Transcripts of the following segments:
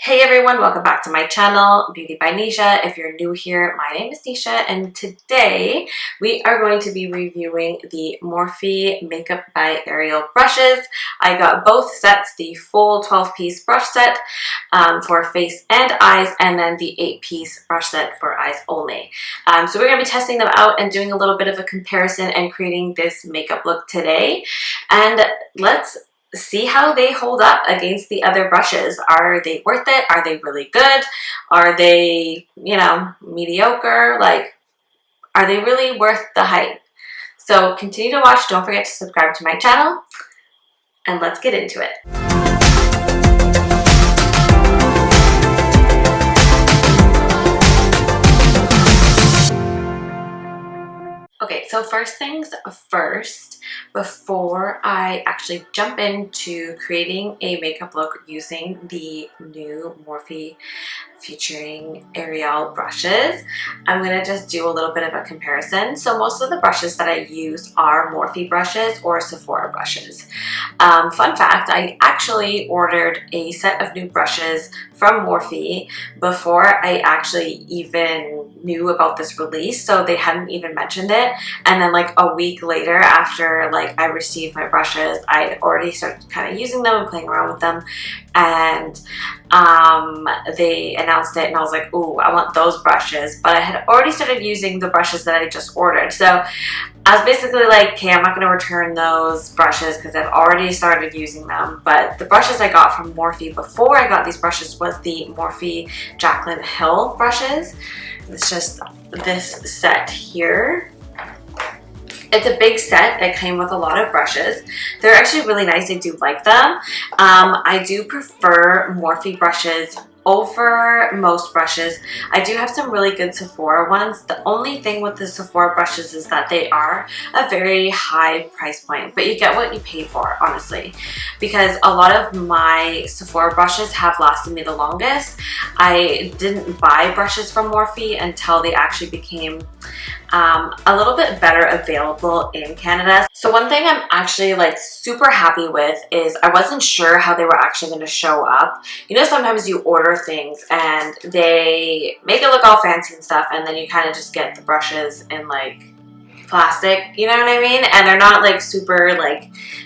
Hey everyone, welcome back to my channel, Beauty by Nisha. If you're new here, my name is Nisha and today we are going to be reviewing the Morphe Makeup by Ariel brushes. I got both sets, the full 12-piece brush set for face and eyes, and then the 8-piece brush set for eyes only. So we're going to be testing them out and doing a little bit of a comparison and creating this makeup look today. And let's see how they hold up against the other brushes. Are they worth it? Are they really good? Are they, mediocre? Like, are they really worth the hype? So continue to watch. Don't forget to subscribe to my channel, and let's get into it. Okay, so first things first, before I actually jump into creating a makeup look using the new Morphe featuring Ariel brushes, I'm going to just do a little bit of a comparison. So most of the brushes that I use are Morphe brushes or Sephora brushes. Fun fact, I actually ordered a set of new brushes from Morphe before I actually even knew about this release, so they hadn't even mentioned it. And then like a week later, after I received my brushes, I had already started kind of using them and playing around with them, and they announced it and I was like, ooh, I want those brushes. But I had already started using the brushes that I just ordered, so I was basically like, okay, I'm not going to return those brushes because I've already started using them. But the brushes I got from Morphe before I got these brushes was the Morphe Jaclyn Hill brushes. It's just this set here. It's a big set that came with a lot of brushes. They're actually really nice. I do like them. I do prefer Morphe brushes over most brushes. I do have some really good Sephora ones. The only thing with the Sephora brushes is that they are a very high price point, but you get what you pay for, honestly, because a lot of my Sephora brushes have lasted me the longest. I didn't buy brushes from Morphe until they actually became a little bit better available in Canada. So one thing I'm actually super happy with is I wasn't sure how they were actually going to show up. You know, sometimes you order things and they make it look all fancy and stuff, and then you kind of just get the brushes in plastic, you know what I mean? And they're not super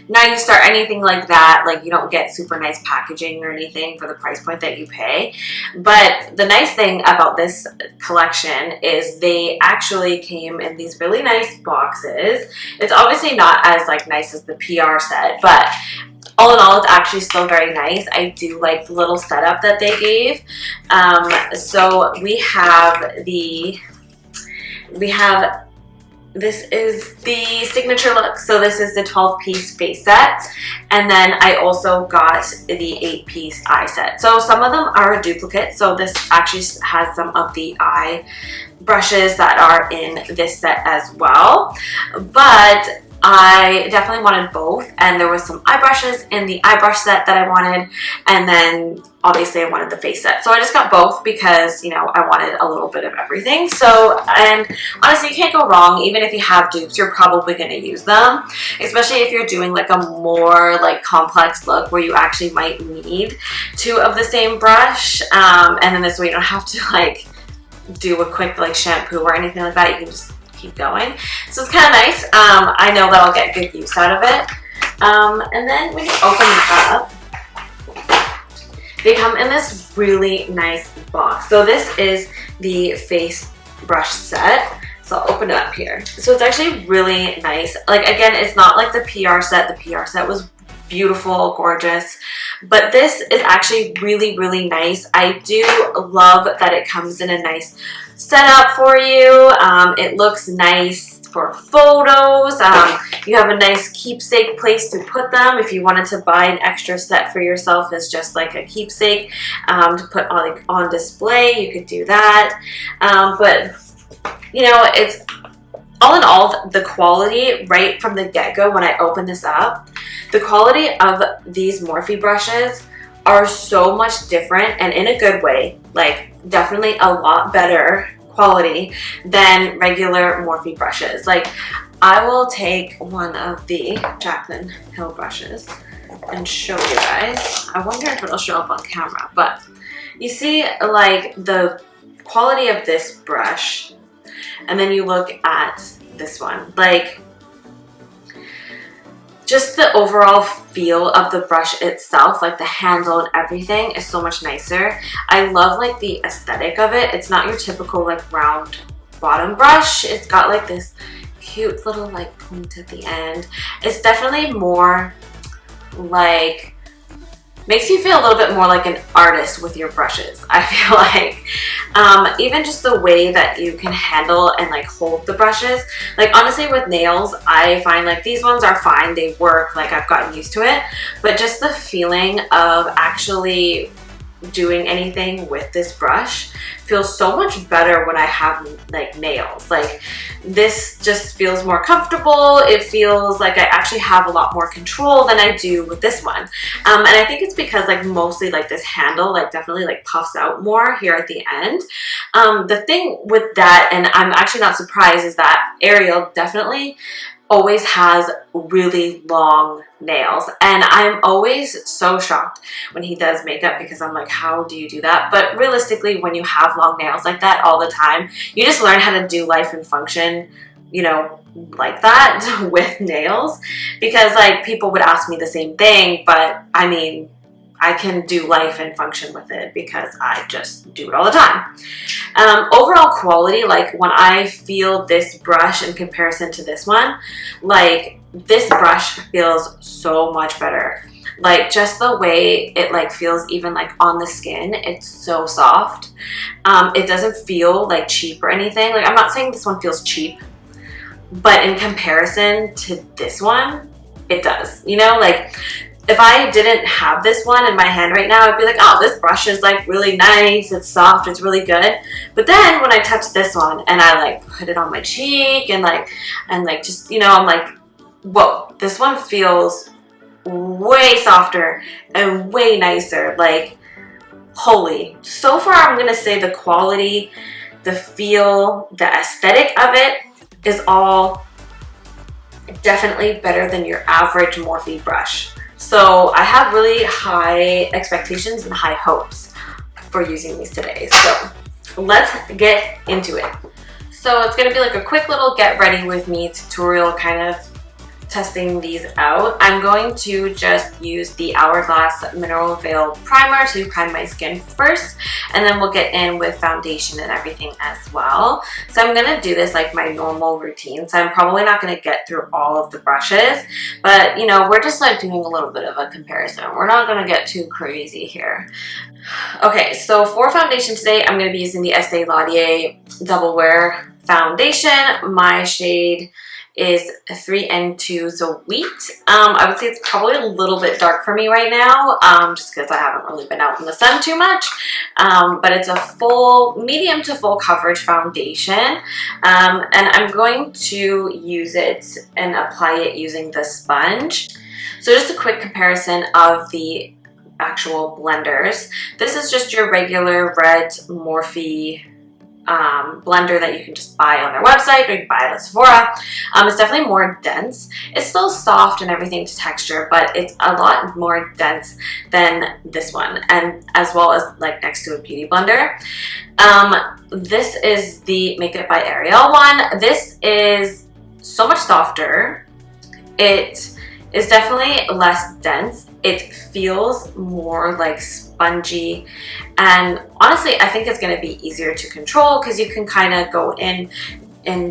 nice or anything like that. You don't get super nice packaging or anything for the price point that you pay. But the nice thing about this collection is they actually came in these really nice boxes. It's obviously not as nice as the PR set, but all in all, it's actually still very nice. I do like the little setup that they gave. So this is the signature look. So this is the 12-piece face set, and then I also got the 8-piece eye set. So some of them are a duplicate, so this actually has some of the eye brushes that are in this set as well. But I definitely wanted both, and there was some eye brushes in the eye brush set that I wanted, and then obviously I wanted the face set. So I just got both because, I wanted a little bit of everything. So, and honestly, you can't go wrong. Even if you have dupes, you're probably going to use them, especially if you're doing a more complex look where you actually might need two of the same brush. And then this way you don't have to do a quick shampoo or anything like that. You can just keep going. So it's kind of nice. I know that I'll get good use out of it. And then when you open it up, they come in this really nice box. So this is the face brush set. So I'll open it up here. So it's actually really nice. Again, it's not like the PR set. The PR set was beautiful, gorgeous, but this is actually really, really nice. I do love that it comes in a nice setup for you. It looks nice for photos. You have a nice keepsake place to put them. If you wanted to buy an extra set for yourself as just a keepsake to put on display, you could do that. But it's all in all, the quality right from the get-go when I open this up, the quality of these Morphe brushes are so much different, and in a good way. Definitely a lot better quality than regular Morphe brushes. I will take one of the Jaclyn Hill brushes and show you guys. I wonder if it'll show up on camera, but you see like the quality of this brush, and then you look at this one, like just the overall feel of the brush itself, like the handle and everything is so much nicer. I love like the aesthetic of it. It's not your typical like round bottom brush. It's got like this cute little like point at the end. It's definitely more like, makes you feel a little bit more like an artist with your brushes, I feel like. Even just the way that you can handle and like hold the brushes. Like honestly with nails, I find like these ones are fine, they work, like I've gotten used to it. But just the feeling of actually doing anything with this brush feels so much better when I have like nails. Like this just feels more comfortable. It feels like I actually have a lot more control than I do with this one. And I think it's because like mostly like this handle like definitely like puffs out more here at the end. The thing with that, and I'm actually not surprised, is that Ariel definitely always has really long nails, and I'm always so shocked when he does makeup because I'm like, how do you do that? But realistically, when you have long nails like that all the time, you just learn how to do life and function, you know, like that with nails. Because like people would ask me the same thing, but I mean, I can do life and function with it because I just do it all the time. Overall quality, like when I feel this brush in comparison to this one, like this brush feels so much better. Like just the way it like feels even like on the skin, it's so soft. It doesn't feel like cheap or anything. Like I'm not saying this one feels cheap, but in comparison to this one, it does. You know, like if I didn't have this one in my hand right now, I'd be like, oh, this brush is like really nice, it's soft, it's really good. But then when I touch this one and I like put it on my cheek and like just, you know, I'm like, whoa, this one feels way softer and way nicer. Like, holy. So far, I'm gonna say the quality, the feel, the aesthetic of it is all definitely better than your average Morphe brush. So I have really high expectations and high hopes for using these today. So let's get into it. So it's gonna be like a quick little get ready with me tutorial, kind of testing these out. I'm going to just use the Hourglass Mineral Veil Primer to prime my skin first, and then we'll get in with foundation and everything as well. So I'm gonna do this like my normal routine. So I'm probably not gonna get through all of the brushes, but you know, we're just like doing a little bit of a comparison. We're not gonna get too crazy here. Okay, so for foundation today, I'm gonna be using the Estee Lauder Double Wear Foundation. My shade is 3N2 So Wheat. I would say it's probably a little bit dark for me right now, just because I haven't really been out in the sun too much. But it's a full, medium to full coverage foundation. And I'm going to use it and apply it using the sponge. So just a quick comparison of the actual blenders. This is just your regular red Morphe blender that you can just buy on their website, or you can buy it at Sephora. It's definitely more dense. It's still soft and everything to texture, but it's a lot more dense than this one, and as well as like next to a beauty blender. This is the Make It by Ariel one. This is so much softer. It is definitely less dense. It feels more like spongy, and honestly I think it's going to be easier to control because you can kind of go in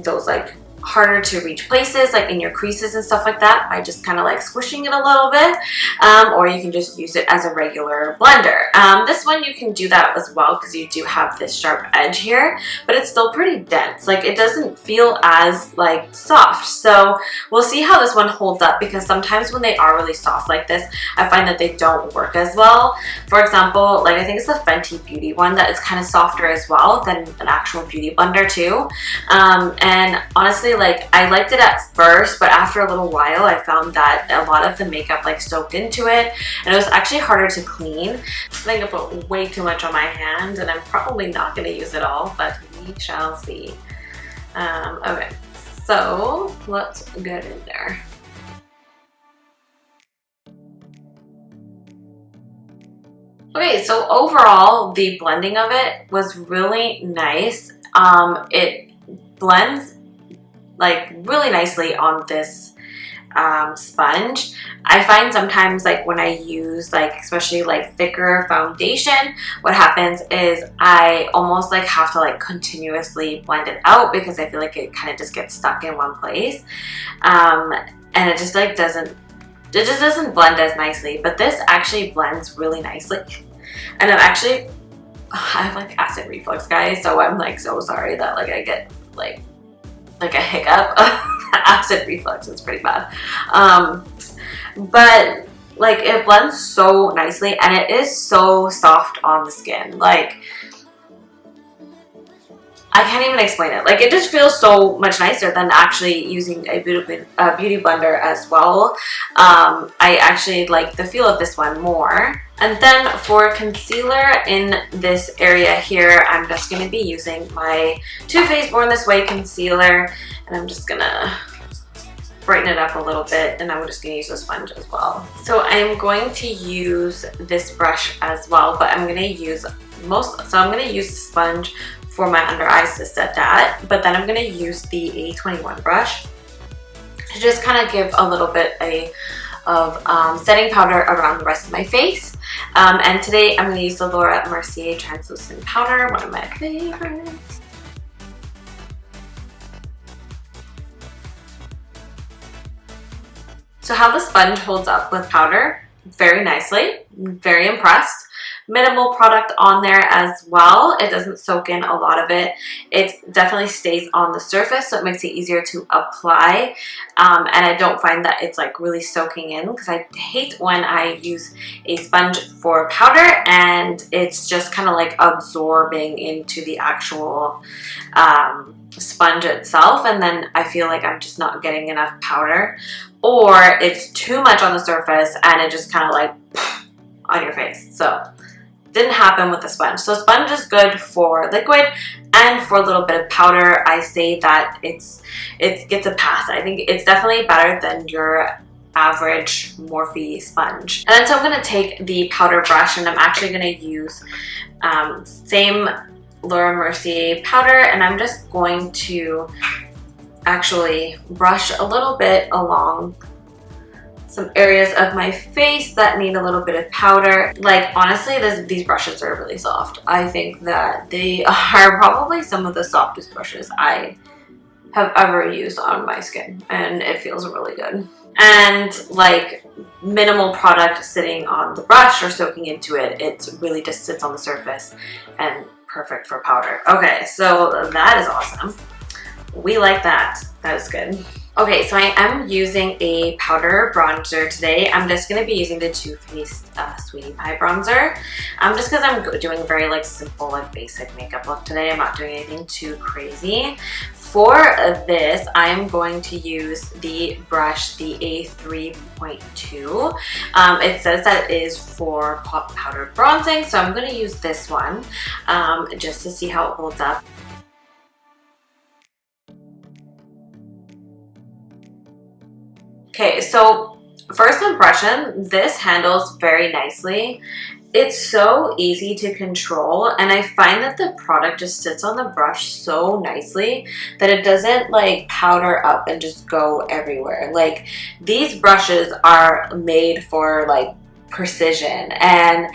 those like harder to reach places, like in your creases and stuff like that, by just kind of like squishing it a little bit, or you can just use it as a regular blender. This one you can do that as well because you do have this sharp edge here, but it's still pretty dense. Like it doesn't feel as like soft. So we'll see how this one holds up, because sometimes when they are really soft like this, I find that they don't work as well. For example, like I think it's the Fenty Beauty one that is kind of softer as well than an actual beauty blender too. And honestly, like I liked it at first, but after a little while I found that a lot of the makeup like soaked into it, and it was actually harder to clean. I think I put way too much on my hand, and I'm probably not going to use it all, but we shall see. Okay, so let's get in there. Okay, so overall, the blending of it was really nice. It blends like really nicely on this sponge. I find sometimes like when I use like especially like thicker foundation, what happens is I almost like have to like continuously blend it out because I feel like it kind of just gets stuck in one place, and it just like doesn't blend as nicely. But this actually blends really nicely, and I'm actually I have like acid reflux, guys, so I'm like so sorry that like I get like a hiccup. Acid reflux is pretty bad, but like it blends so nicely and it is so soft on the skin. Like I can't even explain it. Like it just feels so much nicer than actually using a beauty blender as well. I actually like the feel of this one more. And then for concealer in this area here, I'm just going to be using my Too Faced Born This Way concealer, and I'm just going to brighten it up a little bit, and I'm just going to use a sponge as well. So I'm going to use this brush as well, but I'm going to use I'm going to use the sponge for my under eyes to set that, but then I'm going to use the A21 brush to just kind of give a little bit of setting powder around the rest of my face. And today I'm going to use the Laura Mercier translucent powder, one of my favorites. So how the sponge holds up with powder, very nicely, very impressed. Minimal product on there as well. It doesn't soak in a lot of it. It definitely stays on the surface, so it makes it easier to apply. And I don't find that it's like really soaking in, because I hate when I use a sponge for powder and it's just kind of like absorbing into the actual sponge itself, and then I feel like I'm just not getting enough powder, or it's too much on the surface and it just kind of like on your face. So didn't happen with the sponge. So sponge is good for liquid, and for a little bit of powder, I say that it gets a pass. I think it's definitely better than your average Morphe sponge. And then so I'm going to take the powder brush, and I'm actually going to use same Laura Mercier powder, and I'm just going to actually brush a little bit along some areas of my face that need a little bit of powder. Like honestly, these brushes are really soft. I think that they are probably some of the softest brushes I have ever used on my skin, and it feels really good. And like minimal product sitting on the brush or soaking into it. It really just sits on the surface and perfect for powder. Okay, so that is awesome. We like that. That is good. Okay, so I am using a powder bronzer today. I'm just going to be using the Too Faced Sweetie Pie bronzer. Just because I'm doing a very like simple, like basic makeup look today. I'm not doing anything too crazy. For this, I'm going to use the brush, the A3.2. It says that it is for powder bronzing, so I'm going to use this one just to see how it holds up. Okay, so first impression, this handles very nicely. It's so easy to control, and I find that the product just sits on the brush so nicely that it doesn't like powder up and just go everywhere. Like these brushes are made for like precision, and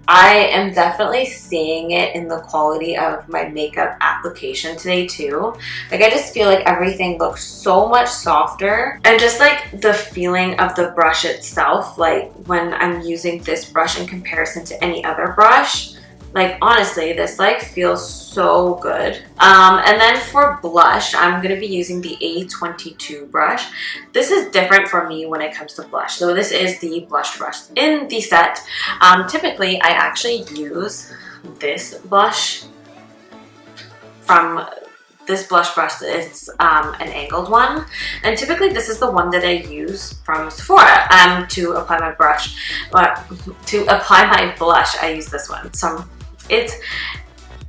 I am definitely seeing it in the quality of my makeup application today too. Like I just feel like everything looks so much softer, and just like the feeling of the brush itself, like when I'm using this brush in comparison to any other brush, like honestly this like feels so good. And then for blush, I'm going to be using the A22 brush. This is different for me when it comes to blush. So this is the blush brush in the set. Typically I actually use this blush from this blush brush. It's an angled one, and typically this is the one that I use from Sephora to apply my brush. But to apply my blush, I use this one. So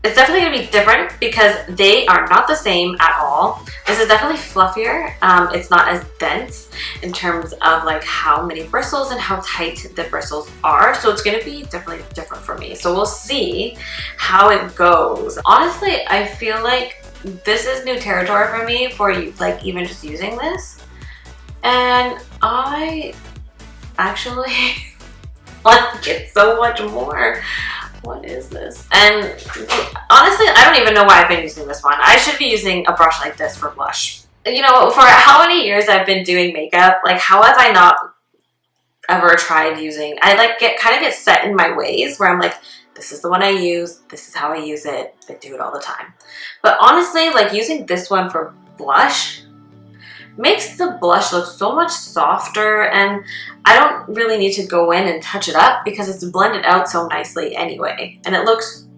It's definitely going to be different because they are not the same at all. This is definitely fluffier. It's not as dense in terms of like how many bristles and how tight the bristles are. So it's going to be definitely different for me. So we'll see how it goes. Honestly, I feel like this is new territory for me for like even just using this. And I actually like it so much more. What is this? And honestly, I don't even know why I've been using this one. I should be using a brush like this for blush. You know, for how many years I've been doing makeup, like how have I not ever tried using, I like kind of get set in my ways where I'm like, this is the one I use, this is how I use it, I do it all the time. But honestly, like using this one for blush makes the blush look so much softer, and I don't really need to go in and touch it up because it's blended out so nicely anyway, and it looks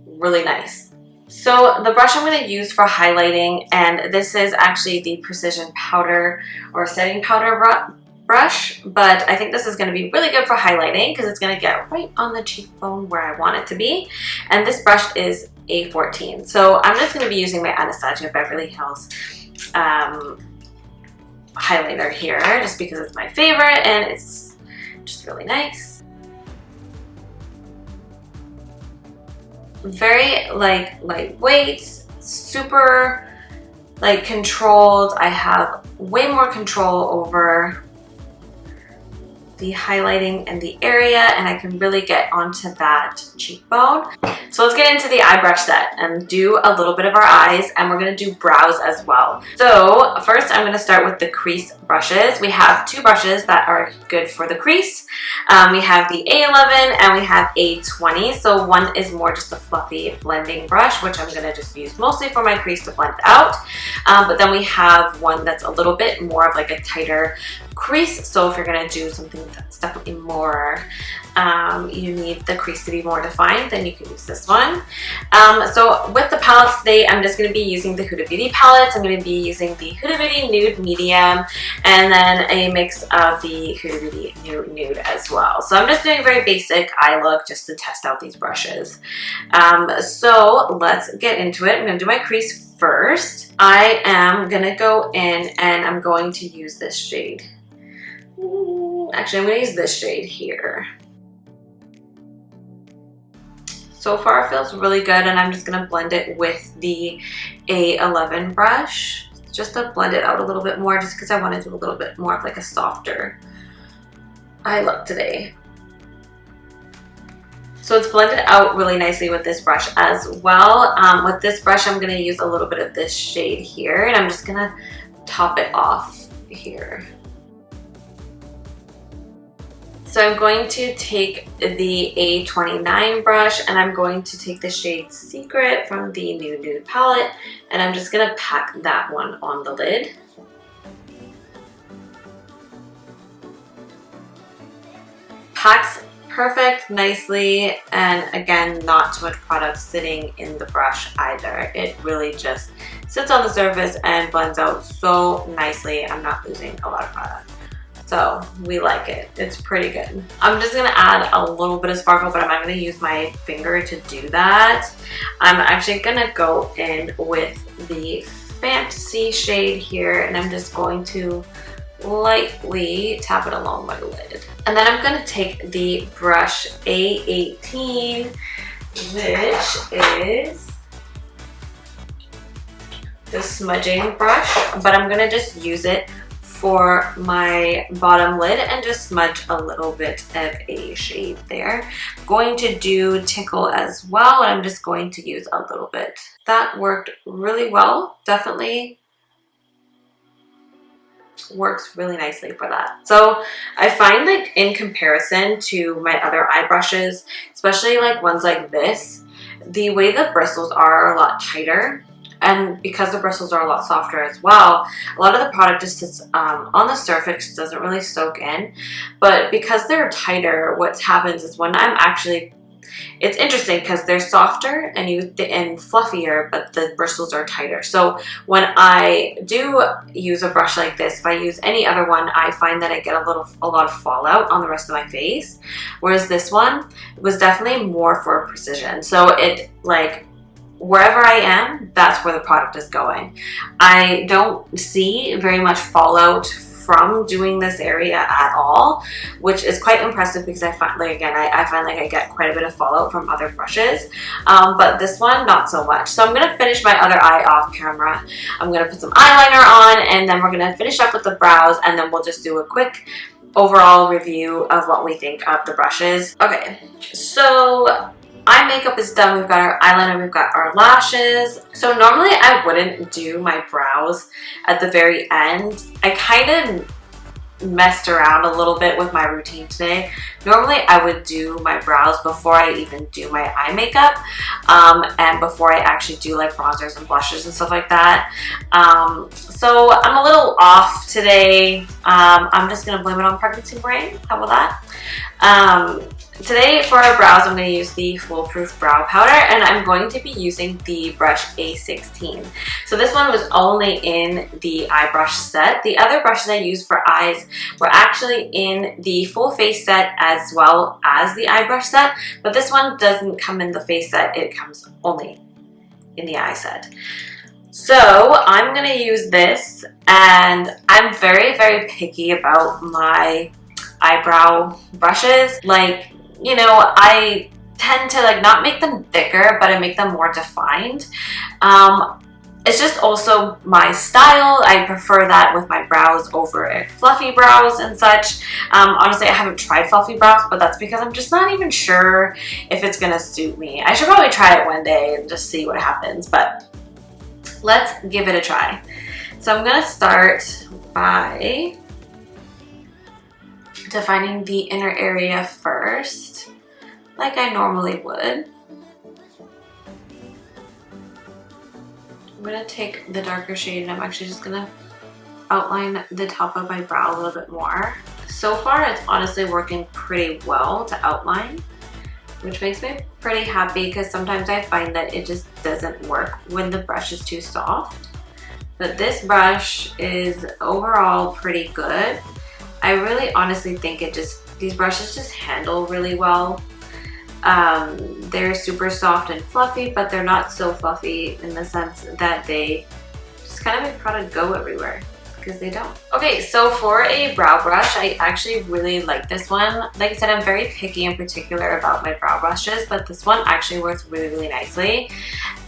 really nice. So the brush I'm going to use for highlighting, and this is actually the Precision Powder or Setting Powder brush, but I think this is going to be really good for highlighting because it's going to get right on the cheekbone where I want it to be. And this brush is A14. So I'm just going to be using my Anastasia Beverly Hills highlighter here just because it's my favorite and it's just really nice. Very like lightweight, super like controlled. I have way more control over the highlighting and the area, and I can really get onto that cheekbone. So let's get into the eye brush set and do a little bit of our eyes, and we're going to do brows as well. So first I'm going to start with the crease brushes. We have two brushes that are good for the crease. We have the A11 and we have A20. So one is more just a fluffy blending brush, which I'm going to just use mostly for my crease to blend out. But then we have one that's a little bit more of like a tighter crease. So if you're going to do something that's definitely more, you need the crease to be more defined, then you can use this one. So with the palettes today, I'm just going to be using the Huda Beauty palettes. I'm going to be using the Huda Beauty Nude Medium and then a mix of the Huda Beauty Nude as well. So I'm just doing a very basic eye look just to test out these brushes. So let's get into it. I'm going to do my crease first. I am going to go in and I'm going to use this shade. Actually, I'm going to use this shade here. So far it feels really good, and I'm just going to blend it with the A11 brush just to blend it out a little bit more, just because I want to do a little bit more of like a softer eye look today. So it's blended out really nicely with this brush as well. With this brush, I'm going to use a little bit of this shade here, and I'm just going to top it off here. So I'm going to take the A29 brush and I'm going to take the shade Secret from the Nude palette, and I'm just going to pack that one on the lid. Packs perfect nicely, and again, not too much product sitting in the brush either. It really just sits on the surface and blends out so nicely. I'm not losing a lot of product. So we like it. It's pretty good. I'm just gonna add a little bit of sparkle, but I'm not gonna use my finger to do that. I'm actually gonna go in with the Fantasy shade here, and I'm just going to lightly tap it along my lid. And then I'm gonna take the brush A18, which is the smudging brush, but I'm gonna just use it for my bottom lid and just smudge a little bit of a shade there. I'm going to do Tickle as well, and I'm just going to use a little bit. That worked really well. Definitely works really nicely for that. So I find like in comparison to my other eye brushes, especially like ones like this, the way the bristles are a lot tighter. And because the bristles are a lot softer as well, a lot of the product just sits on the surface, doesn't really soak in. But because they're tighter, what happens is when I'm actually, it's interesting because they're softer and fluffier, but the bristles are tighter. So when I do use a brush like this, if I use any other one, I find that I get a lot of fallout on the rest of my face. Whereas this one was definitely more for precision. So it like wherever I am, that's where the product is going. I don't see very much fallout from doing this area at all, which is quite impressive because I find, like, again, I find like I get quite a bit of fallout from other brushes, but this one not so much. So I'm gonna finish my other eye off camera. I'm gonna put some eyeliner on, and then we're gonna finish up with the brows, and then we'll just do a quick overall review of what we think of the brushes. Okay, so eye makeup is done. We've got our eyeliner, we've got our lashes. So normally I wouldn't do my brows at the very end. I kind of messed around a little bit with my routine today. Normally I would do my brows before I even do my eye makeup, and before I actually do like bronzers and blushes and stuff like that. So I'm a little off today. I'm just gonna blame it on pregnancy brain. How about that? Today for our brows, I'm going to use the Foolproof Brow Powder, and I'm going to be using the brush A16. So this one was only in the eye brush set. The other brushes I used for eyes were actually in the full face set as well as the eye brush set, but this one doesn't come in the face set, it comes only in the eye set. So I'm going to use this, and I'm very, very picky about my eyebrow brushes. Like, you know, I tend to like not make them thicker, but I make them more defined. It's just also my style. I prefer that with my brows over fluffy brows and such. Honestly, I haven't tried fluffy brows, but that's because I'm just not even sure if it's gonna suit me. I should probably try it one day and just see what happens, but let's give it a try. So I'm gonna start by defining the inner area first, like I normally would. I'm gonna take the darker shade, and I'm actually just gonna outline the top of my brow a little bit more. So far, it's honestly working pretty well to outline, which makes me pretty happy because sometimes I find that it just doesn't work when the brush is too soft. But this brush is overall pretty good. I really honestly think these brushes just handle really well. They're super soft and fluffy, but they're not so fluffy in the sense that they just kind of make product go everywhere, because they don't. Okay, so for a brow brush, I actually really like this one. Like I said, I'm very picky in particular about my brow brushes, but this one actually works really, really nicely.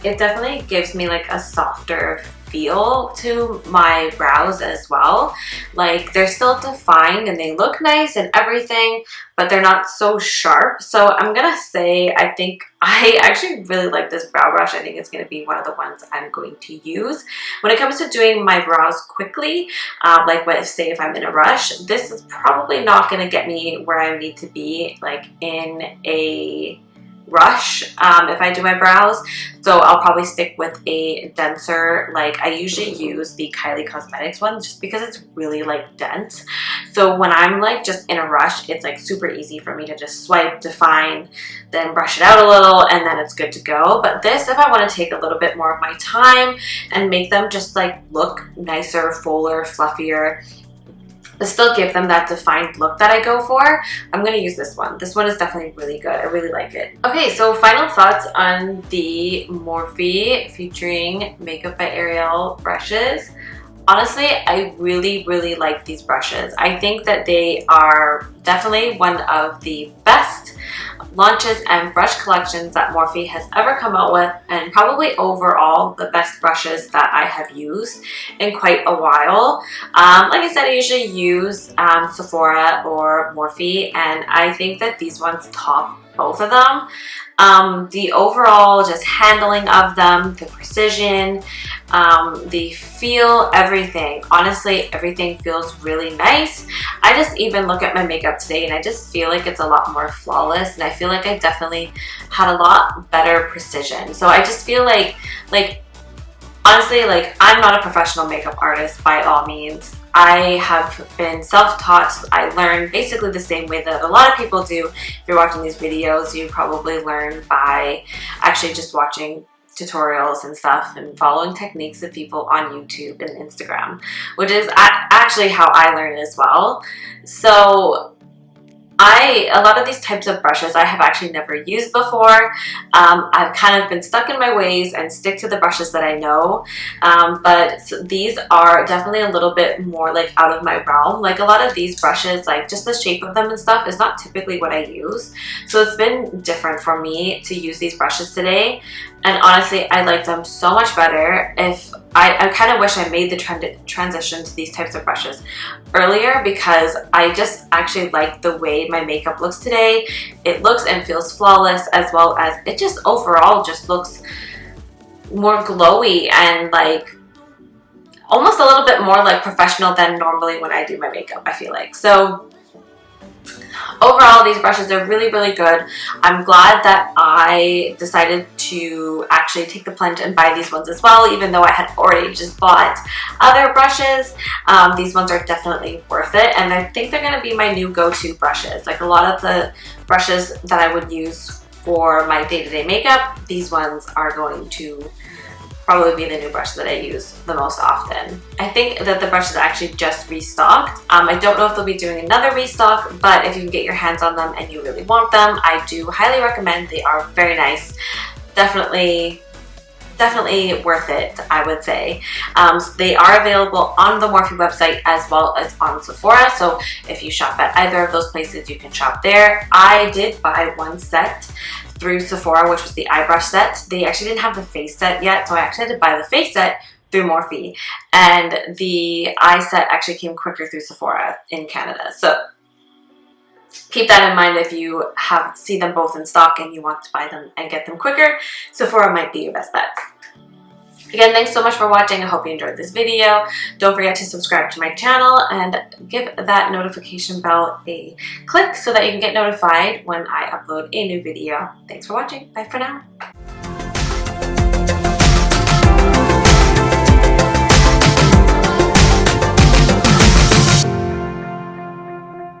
It definitely gives me like a softer feel to my brows as well. Like, they're still defined and they look nice and everything, but they're not so sharp. So I'm gonna say I think I actually really like this brow brush. I think it's gonna be one of the ones I'm going to use. When it comes to doing my brows quickly, like say if I'm in a rush, this is probably not gonna get me where I need to be, like in a rush if I do my brows. So I'll probably stick with a denser, like I usually use the Kylie Cosmetics one just because it's really like dense. So when I'm like just in a rush, it's like super easy for me to just swipe, define, then brush it out a little, and then it's good to go. But this, if I want to take a little bit more of my time and make them just like look nicer, fuller, fluffier, but still give them that defined look that I go for, I'm going to use this one. This one is definitely really good. I really like it. Okay, so final thoughts on the Morphe featuring Makeup by Ariel brushes. Honestly, I really, really like these brushes. I think that they are definitely one of the best launches and brush collections that Morphe has ever come out with, and probably overall the best brushes that I have used in quite a while. Like I said, I usually use Sephora or Morphe, and I think that these ones top both of them. The overall just handling of them, the precision, the feel, everything. Honestly, everything feels really nice. I just even look at my makeup today and I just feel like it's a lot more flawless, and I feel like I definitely had a lot better precision. So I just feel like honestly, like, I'm not a professional makeup artist by all means. I have been self-taught. I learned basically the same way that a lot of people do. If you're watching these videos, you probably learn by actually just watching tutorials and stuff and following techniques of people on YouTube and Instagram, which is actually how I learned as well. So a lot of these types of brushes I have actually never used before. I've kind of been stuck in my ways and stick to the brushes that I know, but these are definitely a little bit more like out of my realm. Like a lot of these brushes, like just the shape of them and stuff is not typically what I use, so it's been different for me to use these brushes today. And honestly, I like them so much better. If I kind of wish I made the transition to these types of brushes earlier, because I just actually like the way my makeup looks today. It looks and feels flawless, as well as it just overall just looks more glowy and like almost a little bit more like professional than normally when I do my makeup, I feel like. So overall, these brushes are really, really good. I'm glad that I decided to actually take the plunge and buy these ones as well, even though I had already just bought other brushes. These ones are definitely worth it, and I think they're going to be my new go-to brushes. Like a lot of the brushes that I would use for my day-to-day makeup, these ones are going to probably be the new brush that I use the most often. I think that the brush is actually just restocked. I don't know if they'll be doing another restock, but if you can get your hands on them and you really want them, I do highly recommend. They are very nice. Definitely worth it, I would say. So they are available on the Morphe website as well as on Sephora, so if you shop at either of those places, you can shop there. I did buy one set through Sephora, which was the eye brush set. They actually didn't have the face set yet, so I actually had to buy the face set through Morphe, and the eye set actually came quicker through Sephora in Canada. So keep that in mind if you see them both in stock and you want to buy them and get them quicker. Sephora might be your best bet. Again, thanks so much for watching. I hope you enjoyed this video. Don't forget to subscribe to my channel and give that notification bell a click so that you can get notified when I upload a new video. Thanks for watching. Bye for now.